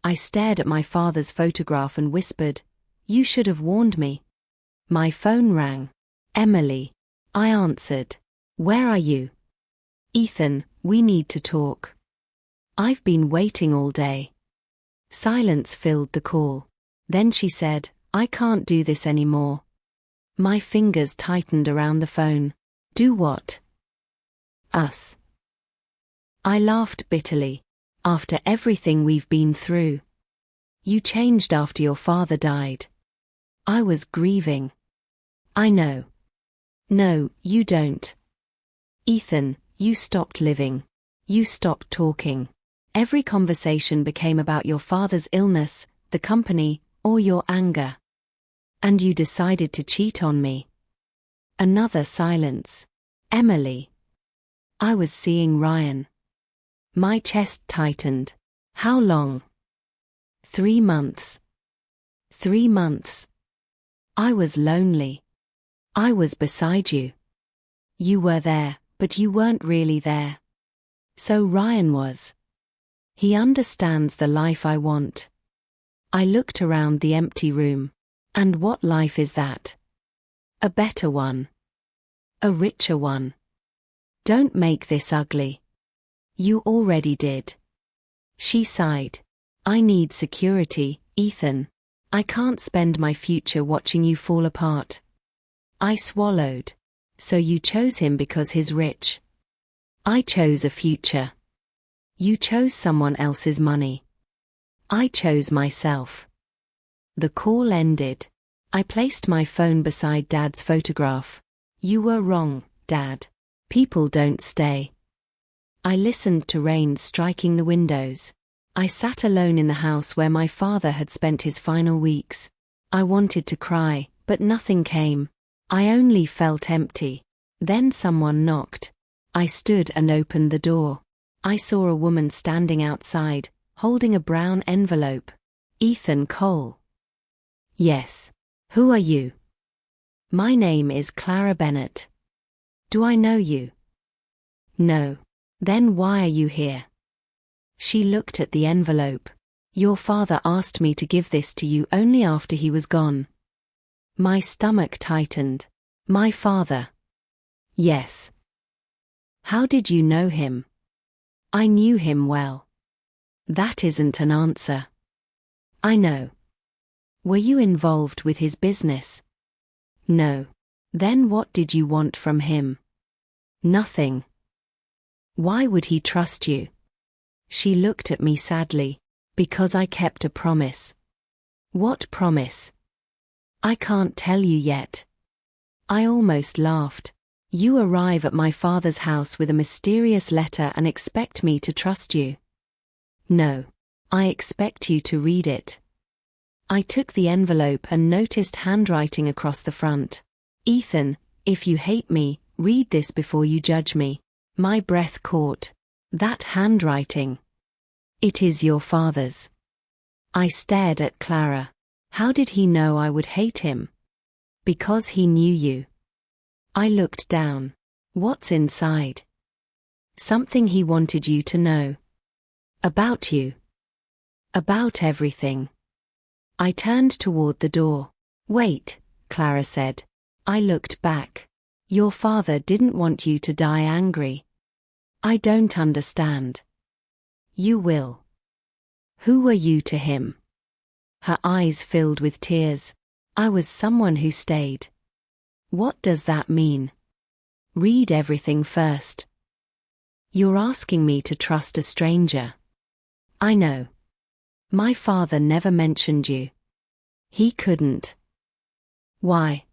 I stared at my father's photograph and whispered, "You should have warned me." My phone rang. "Emily." I answered. "Where are you?" "Ethan, we need to talk. I've been waiting all day." Silence filled the call. Then she said, "I can't do this anymore." My fingers tightened around the phone. "Do what?" "Us." I laughed bitterly. "After everything we've been through. You changed after your father died." I was grieving. "I know." "No, you don't. Ethan, you stopped living. You stopped talking. Every conversation became about your father's illness, the company, or your anger. And you decided to cheat on me." Another silence. "Emily." I was seeing Ryan. My chest tightened. "How long?" 3 months. 3 months. I was lonely. I was beside you. You were there, but you weren't really there. So Ryan was. He understands the life I want. I looked around the empty room. And what life is that? A better one. A richer one. Don't make this ugly. You already did. She sighed. I need security, Ethan. I can't spend my future watching you fall apart. I swallowed. So you chose him because he's rich. I chose a future. You chose someone else's money. I chose myself. The call ended. I placed my phone beside Dad's photograph. You were wrong, Dad. People don't stay. I listened to rain striking the windows. I sat alone in the house where my father had spent his final weeks. I wanted to cry, but nothing came. I only felt empty. Then someone knocked. I stood and opened the door. I saw a woman standing outside, holding a brown envelope. "Ethan Cole." "Yes. Who are you?" "My name is Clara Bennett." "Do I know you?" "No." "Then why are you here?" She looked at the envelope. "Your father asked me to give this to you only after he was gone." My stomach tightened. "My father?" "Yes." "How did you know him?" "I knew him well." "That isn't an answer." "I know." "Were you involved with his business?" "No." "Then what did you want from him?" "Nothing." "Why would he trust you?" She looked at me sadly. "Because I kept a promise." "What promise?" "I can't tell you yet." I almost laughed. "You arrive at my father's house with a mysterious letter and expect me to trust you." "No. I expect you to read it." I took the envelope and noticed handwriting across the front. "Ethan, if you hate me, read this before you judge me." My breath caught. That handwriting. It is your father's. I stared at Clara. How did he know I would hate him? Because he knew you. I looked down. What's inside? Something he wanted you to know. About you. About everything. I turned toward the door. "Wait," Clara said. I looked back. "Your father didn't want you to die angry." "I don't understand." "You will." "Who were you to him?" Her eyes filled with tears. "I was someone who stayed." "What does that mean?" "Read everything first." "You're asking me to trust a stranger." "I know. My father never mentioned you." "He couldn't." "Why?"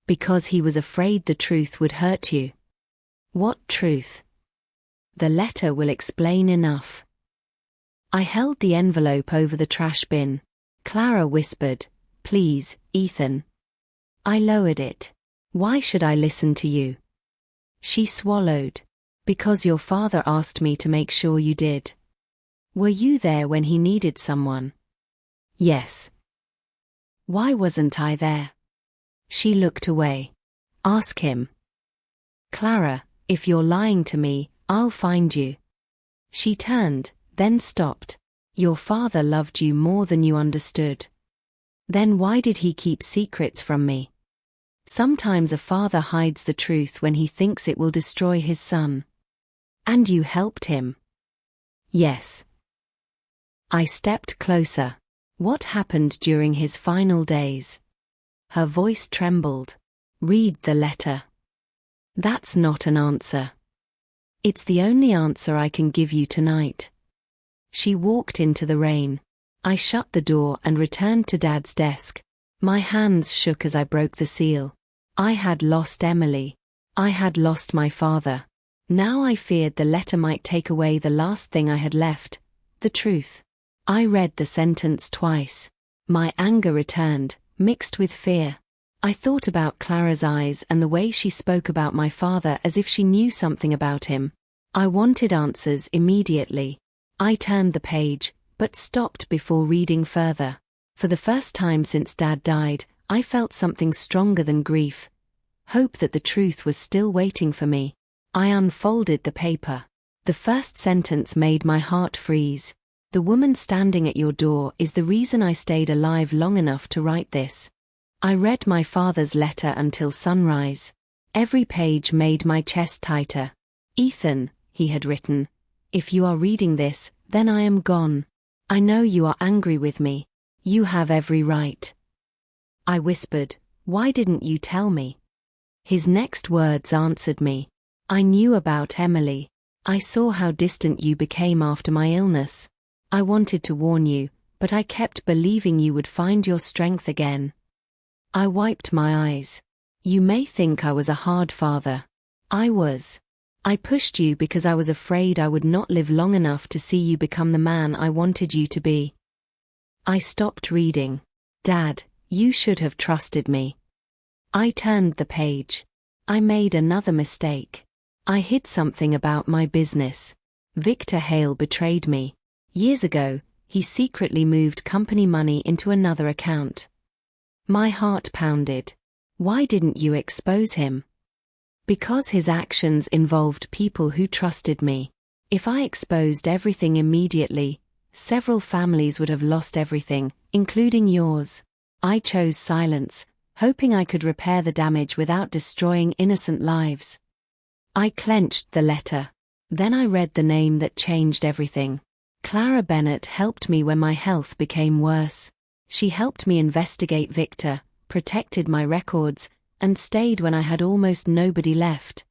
"Because he was afraid the truth would hurt you." "What truth?" "The letter will explain enough." I held the envelope over the trash bin. Clara whispered, "Please, Ethan." I lowered it. "Why should I listen to you?" She swallowed. "Because your father asked me to make sure you did." "Were you there when he needed someone?" "Yes." "Why wasn't I there?" She looked away. "Ask him." "Clara, if you're lying to me, I'll find you." She turned, then stopped. Your father loved you more than you understood. Then why did he keep secrets from me? Sometimes a father hides the truth when he thinks it will destroy his son. And you helped him? Yes. I stepped closer. What happened during his final days? Her voice trembled. Read the letter. That's not an answer. It's the only answer I can give you tonight. She walked into the rain. I shut the door and returned to Dad's desk. My hands shook as I broke the seal. I had lost Emily. I had lost my father. Now I feared the letter might take away the last thing I had left, the truth. I read the sentence twice. My anger returned, mixed with fear. I thought about Clara's eyes and the way she spoke about my father as if she knew something about him. I wanted answers immediately. I turned the page, but stopped before reading further. For the first time since Dad died, I felt something stronger than grief. Hope that the truth was still waiting for me. I unfolded the paper. The first sentence made my heart freeze. The woman standing at your door is the reason I stayed alive long enough to write this. I read my father's letter until sunrise. Every page made my chest tighter. Ethan, he had written, if you are reading this, then I am gone. I know you are angry with me. You have every right. I whispered, why didn't you tell me? His next words answered me. I knew about Emily. I saw how distant you became after my illness. I wanted to warn you, but I kept believing you would find your strength again. I wiped my eyes. You may think I was a hard father. I was. I pushed you because I was afraid I would not live long enough to see you become the man I wanted you to be. I stopped reading. Dad, you should have trusted me. I turned the page. I made another mistake. I hid something about my business. Victor Hale betrayed me. Years ago, he secretly moved company money into another account. My heart pounded. Why didn't you expose him? Because his actions involved people who trusted me. If I exposed everything immediately, several families would have lost everything, including yours. I chose silence, hoping I could repair the damage without destroying innocent lives. I clenched the letter. Then I read the name that changed everything. Clara Bennett helped me when my health became worse. She helped me investigate Victor, protected my records, and stayed when I had almost nobody left.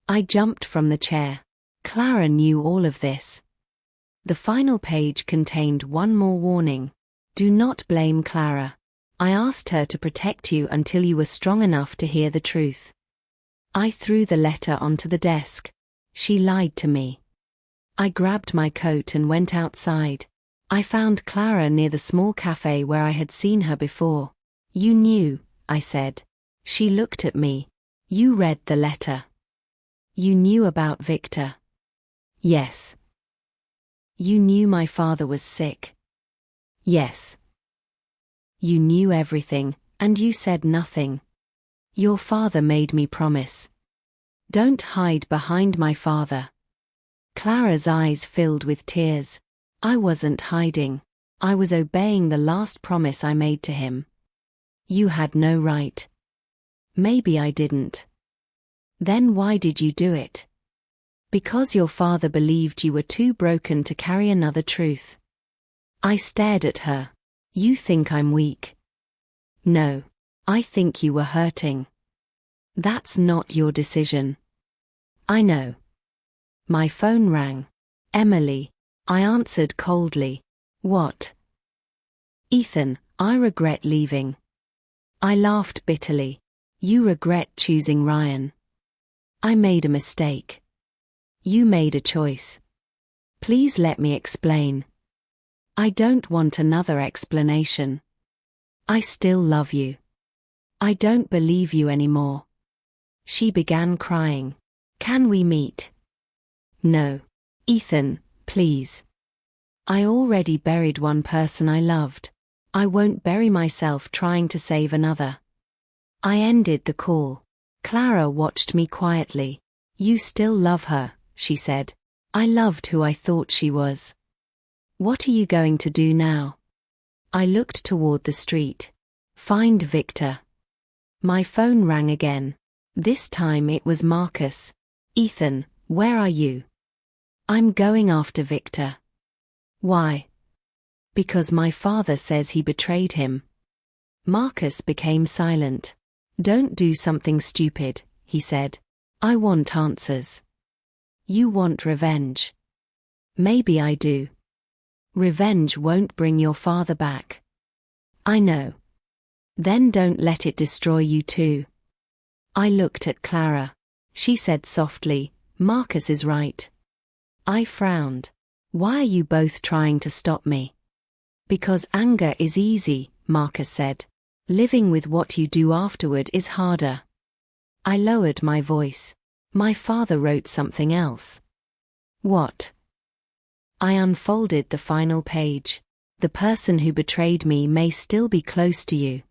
I jumped from the chair. Clara knew all of this. The final page contained one more warning. Do not blame Clara. I asked her to protect you until you were strong enough to hear the truth. I threw the letter onto the desk. She lied to me. I grabbed my coat and went outside. I found Clara near the small cafe where I had seen her before. You knew, I said. She looked at me. You read the letter. You knew about Victor. Yes. You knew my father was sick. Yes. You knew everything, and you said nothing. Your father made me promise. Don't hide behind my father. Clara's eyes filled with tears. I wasn't hiding. I was obeying the last promise I made to him. You had no right. Maybe I didn't. Then why did you do it? Because your father believed you were too broken to carry another truth. I stared at her. You think I'm weak. No, I think you were hurting. That's not your decision. I know. My phone rang. Emily. I answered coldly. What? Ethan, I regret leaving. I laughed bitterly. You regret choosing Ryan. I made a mistake. You made a choice. Please let me explain. I don't want another explanation. I still love you. I don't believe you anymore. She began crying. Can we meet? No. Ethan, please. I already buried one person I loved. I won't bury myself trying to save another. I ended the call. Clara watched me quietly. You still love her, she said. I loved who I thought she was. What are you going to do now? I looked toward the street. Find Victor. My phone rang again. This time it was Marcus. Ethan, where are you? I'm going after Victor. Why? Because my father says he betrayed him. Marcus became silent. Don't do something stupid, he said. I want answers. You want revenge. Maybe I do. Revenge won't bring your father back. I know. Then don't let it destroy you too. I looked at Clara. She said softly, Marcus is right. I frowned. Why are you both trying to stop me? Because anger is easy, Marcus said. Living with what you do afterward is harder. I lowered my voice. My father wrote something else. What? I unfolded the final page. The person who betrayed me may still be close to you.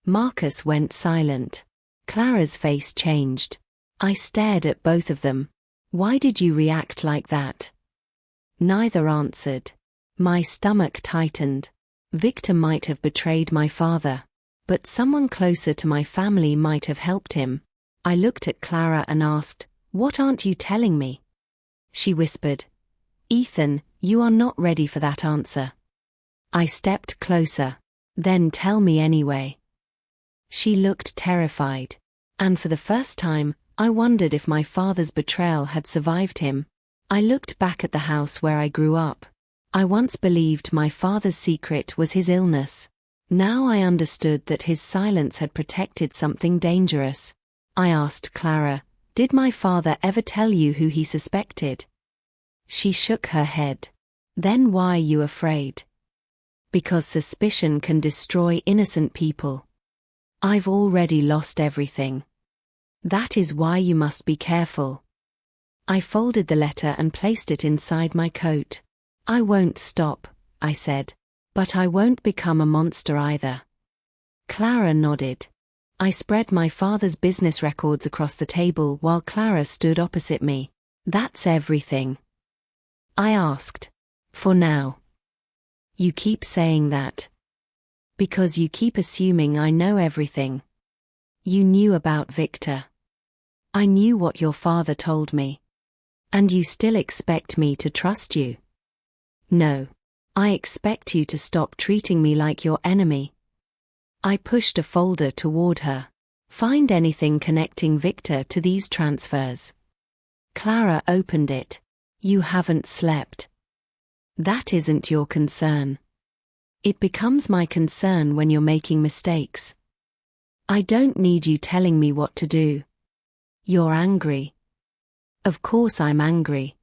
Marcus went silent. Clara's face changed. I stared at both of them. Why did you react like that? Neither answered. My stomach tightened. Victor might have betrayed my father, but someone closer to my family might have helped him. I looked at Clara and asked, What aren't you telling me? She whispered, Ethan, you are not ready for that answer. I stepped closer. Then tell me anyway. She looked terrified. And for the first time, I wondered if my father's betrayal had survived him. I looked back at the house where I grew up. I once believed my father's secret was his illness. Now I understood that his silence had protected something dangerous. I asked Clara, Did my father ever tell you who he suspected? She shook her head. Then why are you afraid? Because suspicion can destroy innocent people. I've already lost everything. That is why you must be careful. I folded the letter and placed it inside my coat. I won't stop, I said. But I won't become a monster either. Clara nodded. I spread my father's business records across the table while Clara stood opposite me. That's everything. I asked. For now. You keep saying that. Because you keep assuming I know everything. You knew about Victor. I knew what your father told me. And you still expect me to trust you? No. I expect you to stop treating me like your enemy. I pushed a folder toward her. Find anything connecting Victor to these transfers. Clara opened it. You haven't slept. That isn't your concern. It becomes my concern when you're making mistakes. I don't need you telling me what to do. You're angry. Of course I'm angry.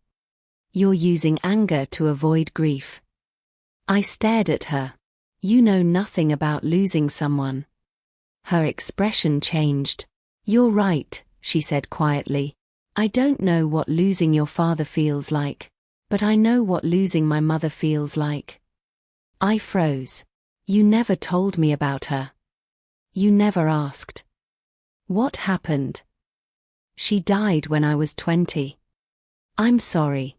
You're using anger to avoid grief. I stared at her. You know nothing about losing someone. Her expression changed. You're right, she said quietly. I don't know what losing your father feels like, but I know what losing my mother feels like. I froze. You never told me about her. You never asked. What happened? She died when I was 20. I'm sorry.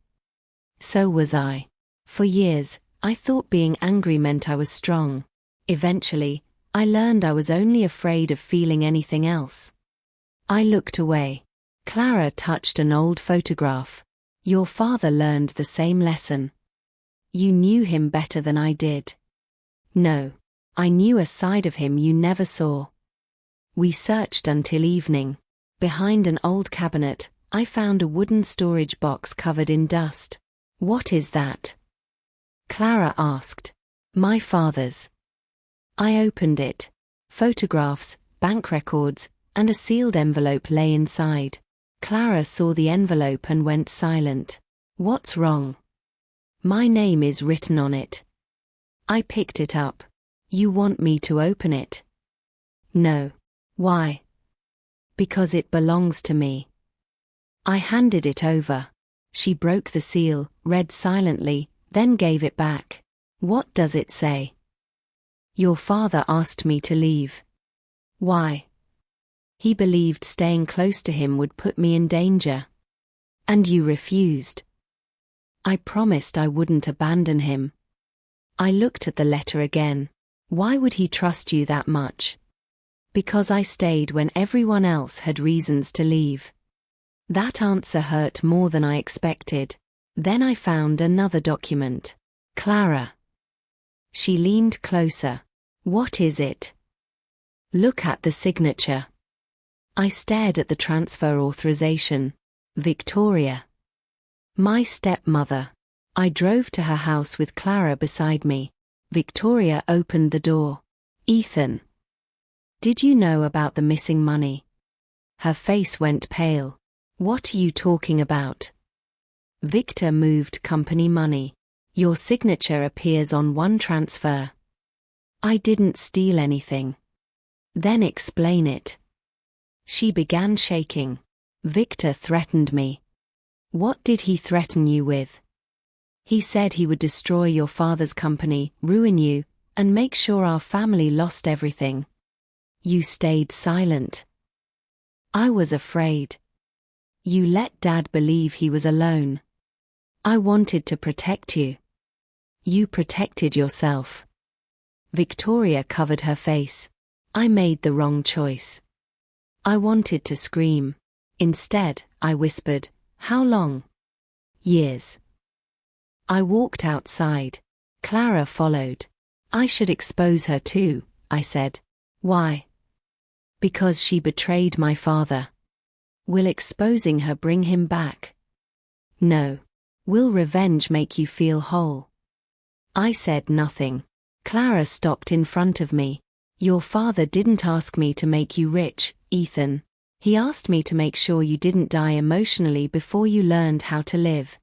So was I. For years, I thought being angry meant I was strong. Eventually, I learned I was only afraid of feeling anything else. I looked away. Clara touched an old photograph. Your father learned the same lesson. You knew him better than I did. No, I knew a side of him you never saw. We searched until evening. Behind an old cabinet, I found a wooden storage box covered in dust. What is that? Clara asked. My father's. I opened it. Photographs, bank records, and a sealed envelope lay inside. Clara saw the envelope and went silent. What's wrong? My name is written on it. I picked it up. You want me to open it? No. Why? Because it belongs to me. I handed it over. She broke the seal, read silently, then gave it back. What does it say? Your father asked me to leave. Why? He believed staying close to him would put me in danger. And you refused. I promised I wouldn't abandon him. I looked at the letter again. Why would he trust you that much? Because I stayed when everyone else had reasons to leave. That answer hurt more than I expected. Then I found another document. Clara. She leaned closer. What is it? Look at the signature. I stared at the transfer authorization. Victoria. My stepmother. I drove to her house with Clara beside me. Victoria opened the door. Ethan. Did you know about the missing money? Her face went pale. What are you talking about? Victor moved company money. Your signature appears on one transfer. I didn't steal anything. Then explain it. She began shaking. Victor threatened me. What did he threaten you with? He said he would destroy your father's company, ruin you, and make sure our family lost everything. You stayed silent. I was afraid. You let Dad believe he was alone. I wanted to protect you. You protected yourself. Victoria covered her face. I made the wrong choice. I wanted to scream. Instead, I whispered, how long? Years. I walked outside. Clara followed. I should expose her too, I said. Why? Because she betrayed my father. Will exposing her bring him back? No. Will revenge make you feel whole? I said nothing. Clara stopped in front of me. Your father didn't ask me to make you rich, Ethan. He asked me to make sure you didn't die emotionally before you learned how to live.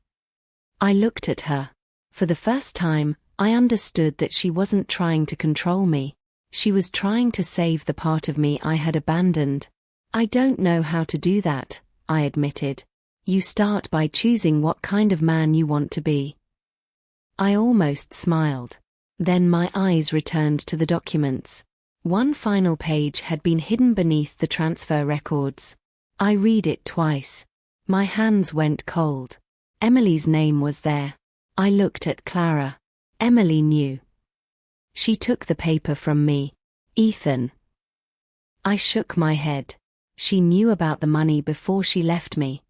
I looked at her. For the first time, I understood that she wasn't trying to control me. She was trying to save the part of me I had abandoned. I don't know how to do that, I admitted. You start by choosing what kind of man you want to be. I almost smiled. Then my eyes returned to the documents. One final page had been hidden beneath the transfer records. I read it twice. My hands went cold. Emily's name was there. I looked at Clara. Emily knew. She took the paper from me. Ethan. I shook my head. She knew about the money before she left me.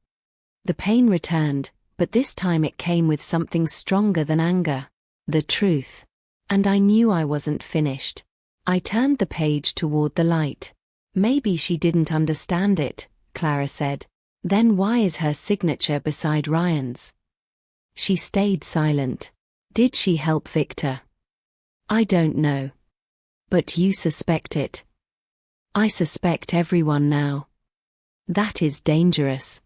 The pain returned, but this time it came with something stronger than anger. The truth. And I knew I wasn't finished. I turned the page toward the light. Maybe she didn't understand it, Clara said. Then why is her signature beside Ryan's? She stayed silent. Did she help Victor? I don't know. But you suspect it. I suspect everyone now. That is dangerous.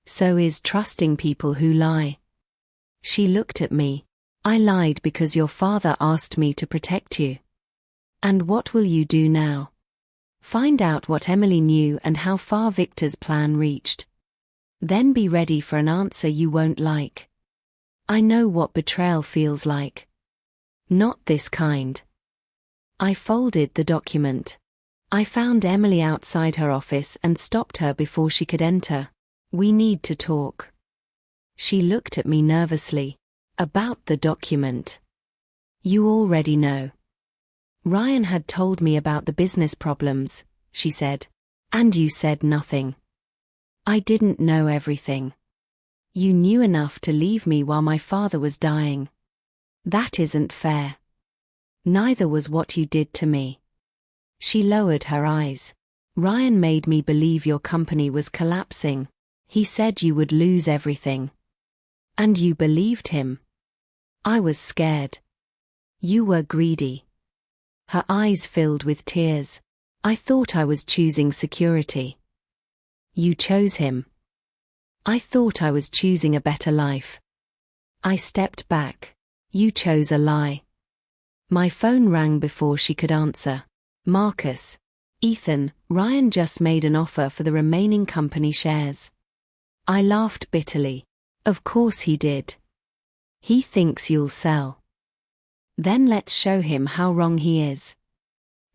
So is trusting people who lie. She looked at me. I lied because your father asked me to protect you. And what will you do now? Find out what Emily knew and how far Victor's plan reached. Then be ready for an answer you won't like. I know what betrayal feels like. Not this kind. I folded the document. I found Emily outside her office and stopped her before she could enter. We need to talk. She looked at me nervously. About the document. You already know. Ryan had told me about the business problems, she said. And you said nothing. I didn't know everything. You knew enough to leave me while my father was dying. That isn't fair. Neither was what you did to me. She lowered her eyes. Ryan made me believe your company was collapsing. He said you would lose everything. And you believed him. I was scared. You were greedy. Her eyes filled with tears. I thought I was choosing security. You chose him. I thought I was choosing a better life. I stepped back. You chose a lie. My phone rang before she could answer. Marcus. Ethan, Ryan just made an offer for the remaining company shares. I laughed bitterly. Of course he did. He thinks you'll sell. Then let's show him how wrong he is.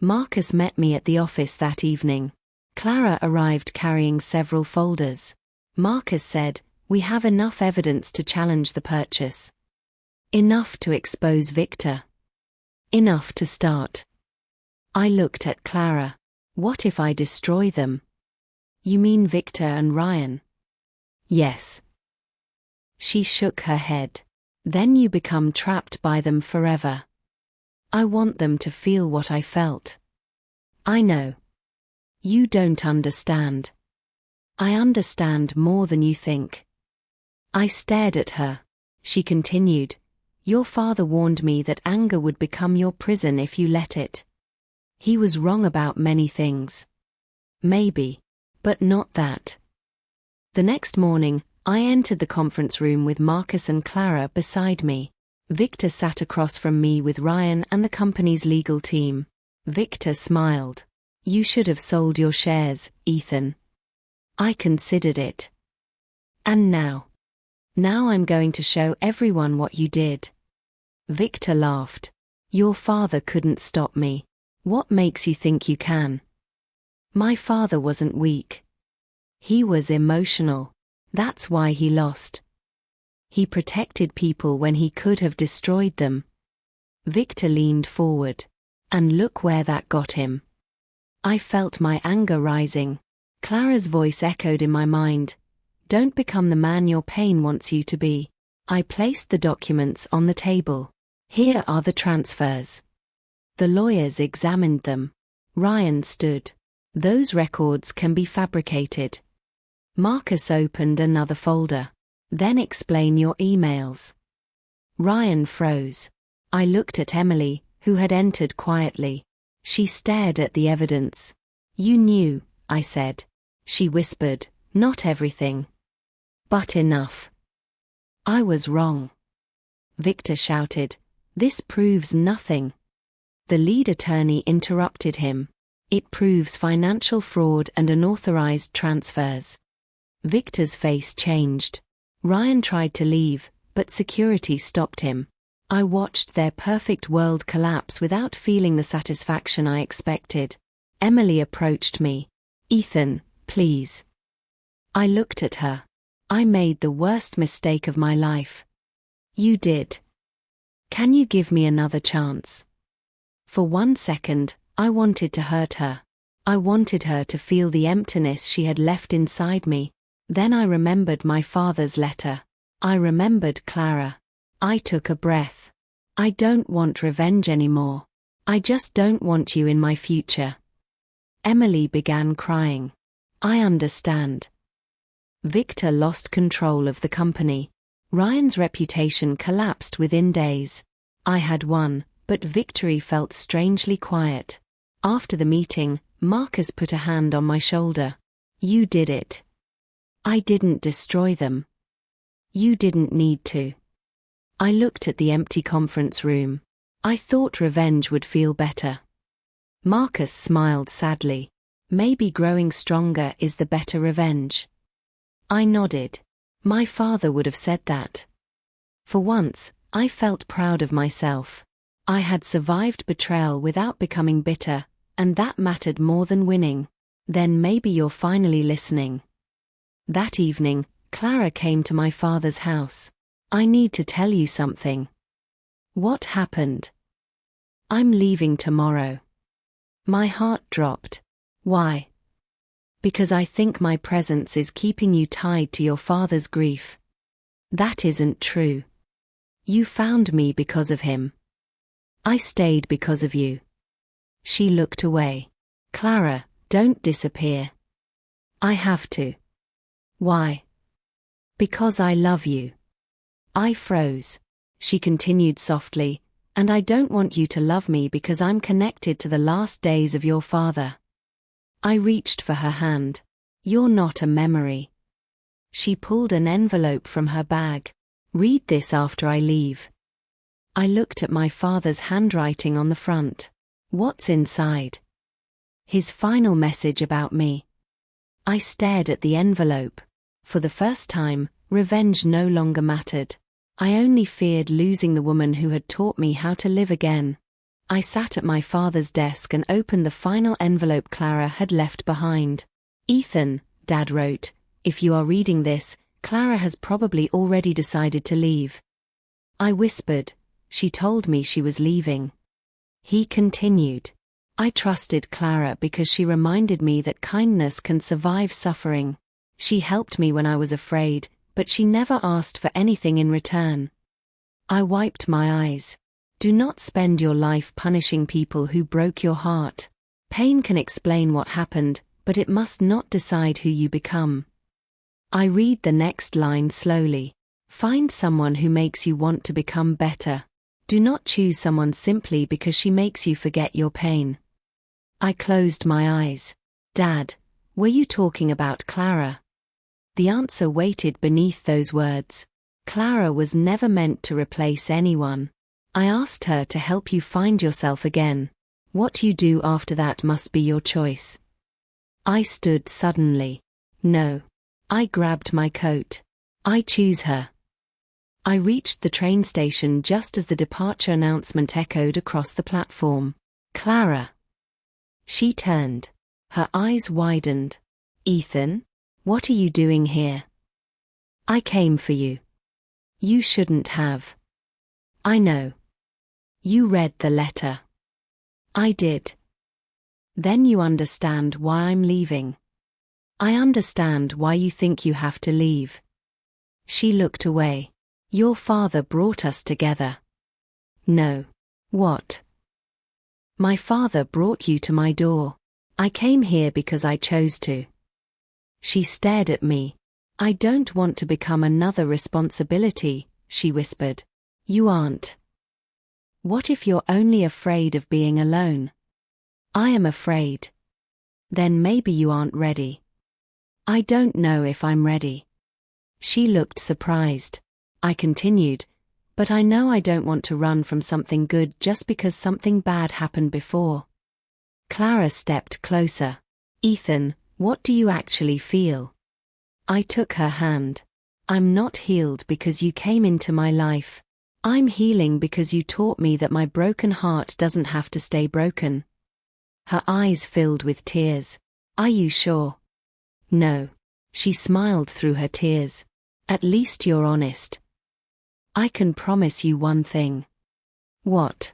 Marcus met me at the office that evening. Clara arrived carrying several folders. Marcus said, we have enough evidence to challenge the purchase. Enough to expose Victor. Enough to start. I looked at Clara. What if I destroy them? You mean Victor and Ryan? Yes. She shook her head. Then you become trapped by them forever. I want them to feel what I felt. I know. You don't understand. I understand more than you think. I stared at her. She continued, Your father warned me that anger would become your prison if you let it. He was wrong about many things. Maybe. But not that. The next morning, I entered the conference room with Marcus and Clara beside me. Victor sat across from me with Ryan and the company's legal team. Victor smiled. You should have sold your shares, Ethan. I considered it. And now? Now I'm going to show everyone what you did. Victor laughed. Your father couldn't stop me. What makes you think you can? My father wasn't weak. He was emotional. That's why he lost. He protected people when he could have destroyed them. Victor leaned forward. And look where that got him. I felt my anger rising. Clara's voice echoed in my mind. Don't become the man your pain wants you to be. I placed the documents on the table. Here are the transfers. The lawyers examined them. Ryan stood. Those records can be fabricated. Marcus opened another folder. Then explain your emails. Ryan froze. I looked at Emily, who had entered quietly. She stared at the evidence. You knew, I said. She whispered, not everything. But enough. I was wrong. Victor shouted, This proves nothing. The lead attorney interrupted him. It proves financial fraud and unauthorized transfers. Victor's face changed. Ryan tried to leave, but security stopped him. I watched their perfect world collapse without feeling the satisfaction I expected. Emily approached me. Ethan, please. I looked at her. I made the worst mistake of my life. You did. Can you give me another chance? For 1 second, I wanted to hurt her. I wanted her to feel the emptiness she had left inside me. Then I remembered my father's letter. I remembered Clara. I took a breath. I don't want revenge anymore. I just don't want you in my future. Emily began crying. I understand. Victor lost control of the company. Ryan's reputation collapsed within days. I had won, but victory felt strangely quiet. After the meeting, Marcus put a hand on my shoulder. You did it. I didn't destroy them. You didn't need to. I looked at the empty conference room. I thought revenge would feel better. Marcus smiled sadly. Maybe growing stronger is the better revenge. I nodded. My father would have said that. For once, I felt proud of myself. I had survived betrayal without becoming bitter, and that mattered more than winning. Then maybe you're finally listening. That evening, Clara came to my father's house. I need to tell you something. What happened? I'm leaving tomorrow. My heart dropped. Why? Because I think my presence is keeping you tied to your father's grief. That isn't true. You found me because of him. I stayed because of you. She looked away. Clara, don't disappear. I have to. Why? Because I love you. I froze. She continued softly, and I don't want you to love me because I'm connected to the last days of your father. I reached for her hand. You're not a memory. She pulled an envelope from her bag. Read this after I leave. I looked at my father's handwriting on the front. What's inside? His final message about me. I stared at the envelope. For the first time, revenge no longer mattered. I only feared losing the woman who had taught me how to live again. I sat at my father's desk and opened the final envelope Clara had left behind. Ethan, Dad wrote, if you are reading this, Clara has probably already decided to leave. I whispered. She told me she was leaving. He continued. I trusted Clara because she reminded me that kindness can survive suffering. She helped me when I was afraid, but she never asked for anything in return. I wiped my eyes. Do not spend your life punishing people who broke your heart. Pain can explain what happened, but it must not decide who you become. I read the next line slowly. Find someone who makes you want to become better. Do not choose someone simply because she makes you forget your pain. I closed my eyes. Dad, were you talking about Clara? The answer waited beneath those words. Clara was never meant to replace anyone. I asked her to help you find yourself again. What you do after that must be your choice. I stood suddenly. No. I grabbed my coat. I choose her. I reached the train station just as the departure announcement echoed across the platform. Clara. She turned. Her eyes widened. Ethan, what are you doing here? I came for you. You shouldn't have. I know. You read the letter. I did. Then you understand why I'm leaving. I understand why you think you have to leave. She looked away. Your father brought us together. No. What? My father brought you to my door. I came here because I chose to. She stared at me. I don't want to become another responsibility, she whispered. You aren't. What if you're only afraid of being alone? I am afraid. Then maybe you aren't ready. I don't know if I'm ready. She looked surprised. I continued, but I know I don't want to run from something good just because something bad happened before. Clara stepped closer. Ethan, what do you actually feel? I took her hand. I'm not healed because you came into my life. I'm healing because you taught me that my broken heart doesn't have to stay broken. Her eyes filled with tears. Are you sure? No. She smiled through her tears. At least you're honest. I can promise you one thing. What?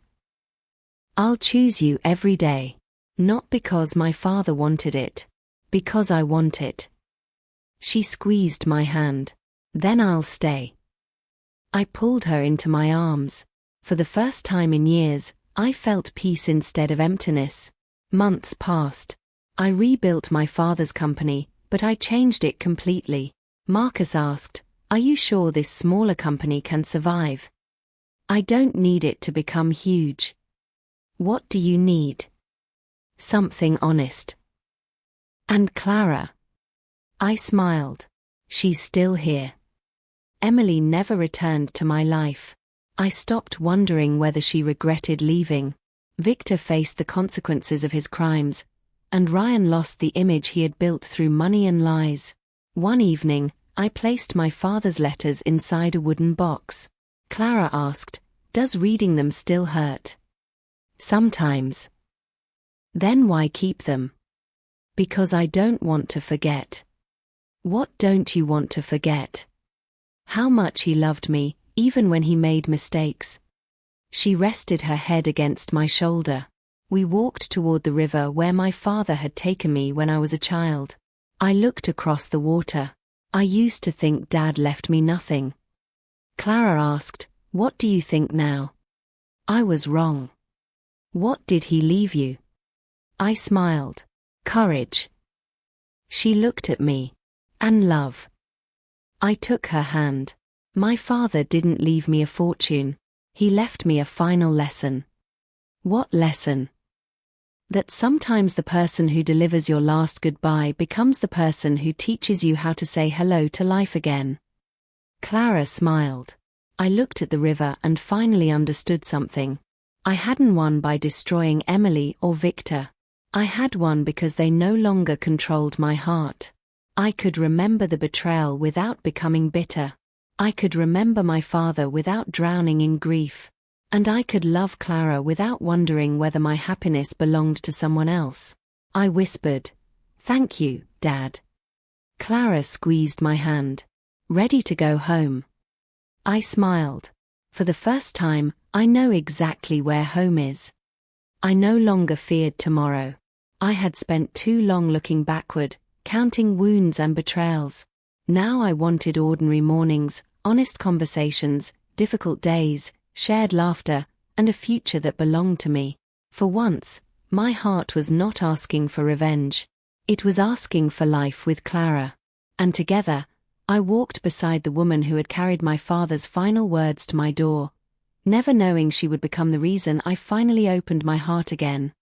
I'll choose you every day. Not because my father wanted it. Because I want it. She squeezed my hand. Then I'll stay. I pulled her into my arms. For the first time in years, I felt peace instead of emptiness. Months passed. I rebuilt my father's company, but I changed it completely. Marcus asked, are you sure this smaller company can survive? I don't need it to become huge. What do you need? Something honest. And Clara? I smiled. She's still here. Emily never returned to my life. I stopped wondering whether she regretted leaving. Victor faced the consequences of his crimes, and Ryan lost the image he had built through money and lies. One evening, I placed my father's letters inside a wooden box. Clara asked, does reading them still hurt? Sometimes. Then why keep them? Because I don't want to forget. What don't you want to forget? How much he loved me, even when he made mistakes. She rested her head against my shoulder. We walked toward the river where my father had taken me when I was a child. I looked across the water. I used to think Dad left me nothing. Clara asked, what do you think now? I was wrong. What did he leave you? I smiled. Courage. She looked at me. And love. I took her hand. My father didn't leave me a fortune. He left me a final lesson. What lesson? That sometimes the person who delivers your last goodbye becomes the person who teaches you how to say hello to life again. Clara smiled. I looked at the river and finally understood something. I hadn't won by destroying Emily or Victor. I had won because they no longer controlled my heart. I could remember the betrayal without becoming bitter. I could remember my father without drowning in grief. And I could love Clara without wondering whether my happiness belonged to someone else. I whispered, thank you, Dad. Clara squeezed my hand. Ready to go home? I smiled. For the first time, I know exactly where home is. I no longer feared tomorrow. I had spent too long looking backward, counting wounds and betrayals. Now I wanted ordinary mornings, honest conversations, difficult days, shared laughter, and a future that belonged to me. For once, my heart was not asking for revenge. It was asking for life with Clara. And together, I walked beside the woman who had carried my father's final words to my door, never knowing she would become the reason I finally opened my heart again.